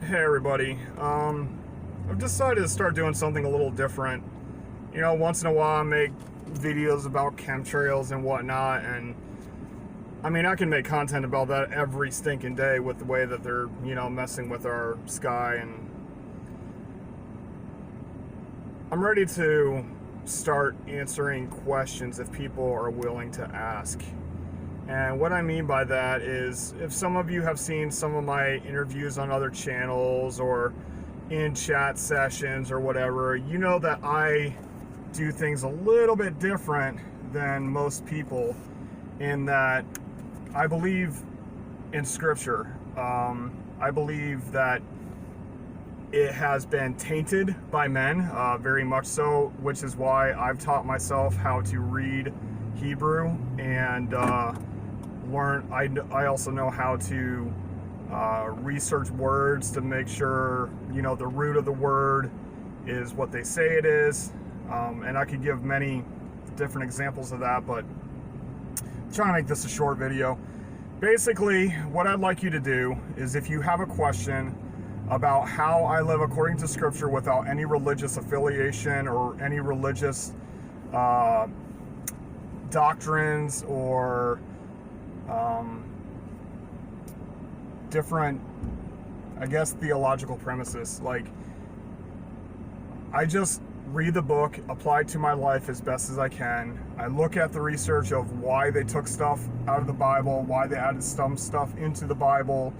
Hey everybody. I've decided to start doing something a little different. Once in a while I make videos about chemtrails and whatnot, and I mean I can make content about that every stinking day with the way that they're, messing with our sky, and I'm ready to start answering questions if people are willing to ask. And what I mean by that is, if some of you have seen some of my interviews on other channels or in chat sessions or whatever, you know that I do things a little bit different than most people in that I believe in Scripture. I believe that it has been tainted by men, very much so, which is why I've taught myself how to read Hebrew and learn. I also know how to research words to make sure the root of the word is what they say it is, and I could give many different examples of that, but I'm trying to make this a short video. Basically, what I'd like you to do is, if you have a question about how I live according to Scripture without any religious affiliation or any religious doctrines or different, I guess, theological premises. Like, I just read the book, apply it to my life as best as I can. I look at the research of why they took stuff out of the Bible, why they added some stuff into the Bible,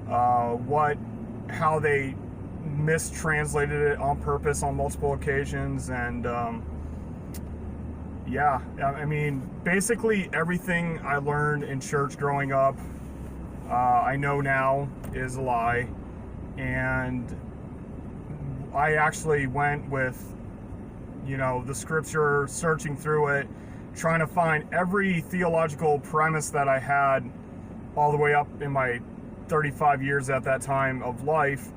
how they mistranslated it on purpose on multiple occasions, and yeah, I mean, basically everything I learned in church growing up, I know now is a lie. And I actually went with, the Scripture, searching through it, trying to find every theological premise that I had all the way up in my 35 years at that time of life,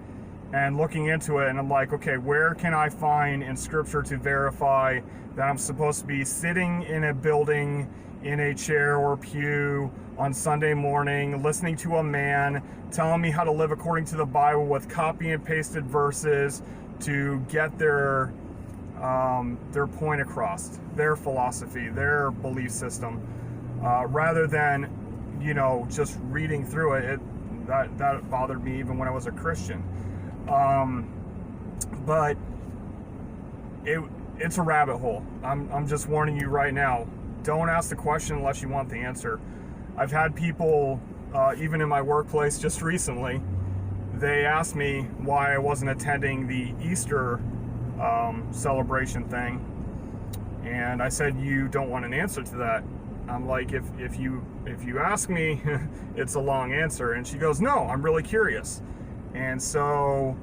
and looking into it, and I'm like, okay, where can I find in Scripture to verify that I'm supposed to be sitting in a building, in a chair or pew on Sunday morning, listening to a man telling me how to live according to the Bible with copy and pasted verses to get their point across, their philosophy, their belief system, rather than, just reading through it. That bothered me even when I was a Christian. But it's a rabbit hole. I'm just warning you right now. Don't ask the question unless you want the answer. I've had people, even in my workplace just recently, they asked me why I wasn't attending the Easter celebration thing, and I said, you don't want an answer to that. I'm like, if you ask me, it's a long answer. And she goes, no, I'm really curious. And so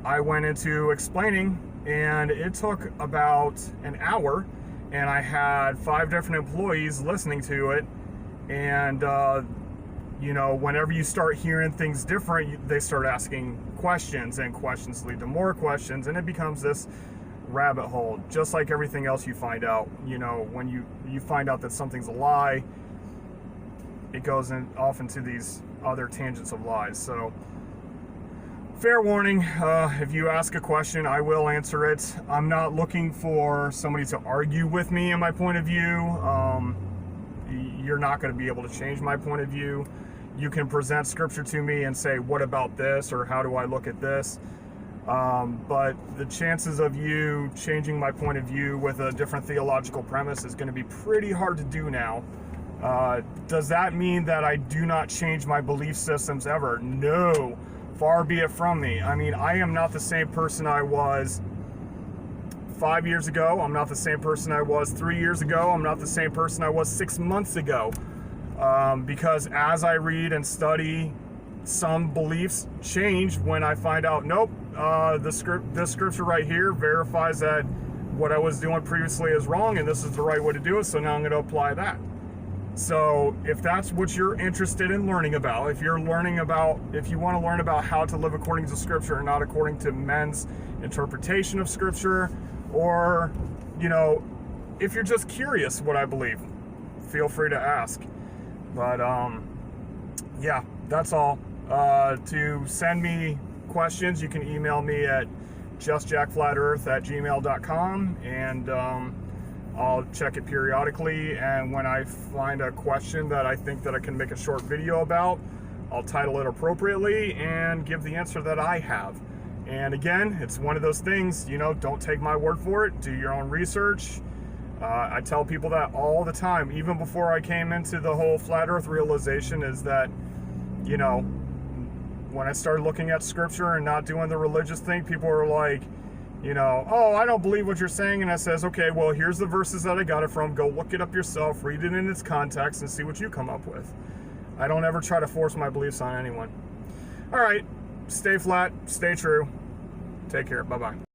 I went into explaining, and it took about an hour, and I had 5 different employees listening to it. And whenever you start hearing things different, they start asking questions, and questions lead to more questions, and it becomes this rabbit hole. Just like everything else you find out, when you find out that something's a lie, it goes off into these other tangents of lies. So fair warning, if you ask a question, I will answer it. I'm not looking for somebody to argue with me in my point of view. You're not going to be able to change my point of view. You can present Scripture to me and say, what about this, or how do I look at this? But the chances of you changing my point of view with a different theological premise is going to be pretty hard to do now. Does that mean that I do not change my belief systems ever? No, far be it from me. I mean, I am not the same person I was 5 years ago. I'm not the same person I was 3 years ago. I'm not the same person I was 6 months ago. Because as I read and study, some beliefs change when I find out, nope, this scripture right here verifies that what I was doing previously is wrong, and this is the right way to do it, so now I'm going to apply that. So if that's what you're interested in learning about, if you want to learn about how to live according to Scripture and not according to men's interpretation of Scripture, or, if you're just curious what I believe, feel free to ask. But yeah, that's all. To send me questions, you can email me at justjackflatearth@gmail.com, and I'll check it periodically, and when I find a question that I think that I can make a short video about, I'll title it appropriately and give the answer that I have. And again, it's one of those things, you know, don't take my word for it, do your own research. I tell people that all the time, even before I came into the whole flat earth realization, is that, you know, when I started looking at scripture and not doing the religious thing, people were like, you know, oh, I don't believe what you're saying. And I says, okay, well, here's the verses that I got it from. Go look it up yourself, read it in its context, and see what you come up with. I don't ever try to force my beliefs on anyone. All right, stay flat, stay true. Take care. Bye-bye.